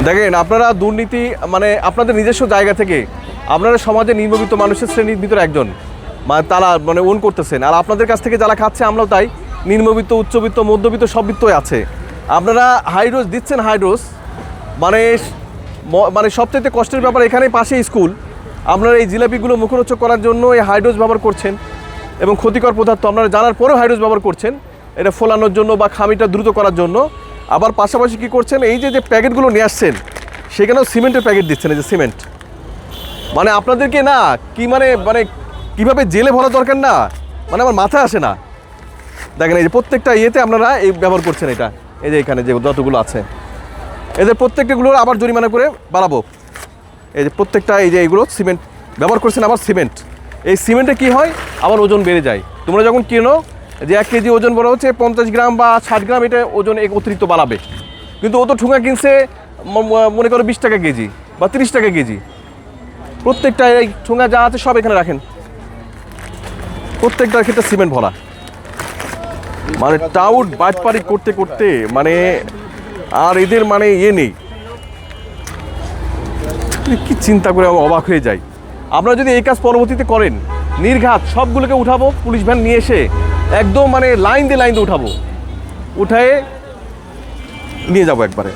দেখেন আপনারা দুর্নীতি মানে আপনাদের নিজস্ব জায়গা থেকে আপনারা সমাজে নিম্নবিত্ত মানুষের শ্রেণীর ভিতরে একজন মানে তারা মানে ওন করতেছেন, আর আপনাদের কাছ থেকে যারা খাচ্ছে আমরাও তাই নিম্নবিত্ত উচ্চবিত্ত মধ্যবিত্ত সব বিত্তই আছে। আপনারা হাই ডোজ দিচ্ছেন, হাই ডোজ মানে মানে সবচেয়ে কষ্টের ব্যাপার এখানে পাশে স্কুল, আপনারা এই জিলাপিগুলো মুখরোচক করার জন্য এই হাই ডোজ ব্যবহার করছেন এবং ক্ষতিকর পদার্থ আপনারা জানার পরেও হাই ডোজ ব্যবহার করছেন এটা ফোলানোর জন্য বা খামিটা দ্রুত করার জন্য। আবার পাশাপাশি কী করছেন, এই যে প্যাকেটগুলো নিয়ে আসছেন সেখানেও সিমেন্টের প্যাকেট দিচ্ছেন, এই যে সিমেন্ট, মানে আপনাদেরকে না কি মানে মানে কীভাবে জেলে ভরা দরকার না, মানে আমার মাথায় আসে না। দেখেন এই যে প্রত্যেকটা ইয়েতে আপনারা এই ব্যবহার করছেন, এটা এই যে এখানে যে যতগুলো আছে এদের প্রত্যেকটাগুলো আবার জরিমানা করে বাড়াবো। এই যে প্রত্যেকটা এই যে এইগুলো সিমেন্ট ব্যবহার করছেন, আবার সিমেন্ট, এই সিমেন্টে কি হয় আবার ওজন বেড়ে যায়। তোমরা যখন কেনো যে 1 কেজি ওজন বড় হচ্ছে 50 গ্রাম বা 60 গ্রাম, এটা ওজন অতিরিক্ত বাড়াবে, কিন্তু ও তো ঠুঙা কিনছে মনে করো 20 টাকা কেজি বা 30 টাকা কেজি। প্রত্যেকটা এই ঠুঙা যা আছে সব এখানে রাখেন, প্রত্যেকটার ক্ষেত্রে সিমেন্ট ভরা, মানে টাউট বাটপারি করতে করতে মানে আর এদের মানে ইয়ে নেই। কি চিন্তা করে আমি অবাক হয়ে যাই। আপনারা যদি এই কাজ পরবর্তীতে করেন নির্ঘাত সবগুলোকে উঠাবো, পুলিশ ভ্যান নিয়ে এসে একদম মানে লাইন দিয়ে উঠাবো, উঠায়ে নিয়ে যাবো একবারে।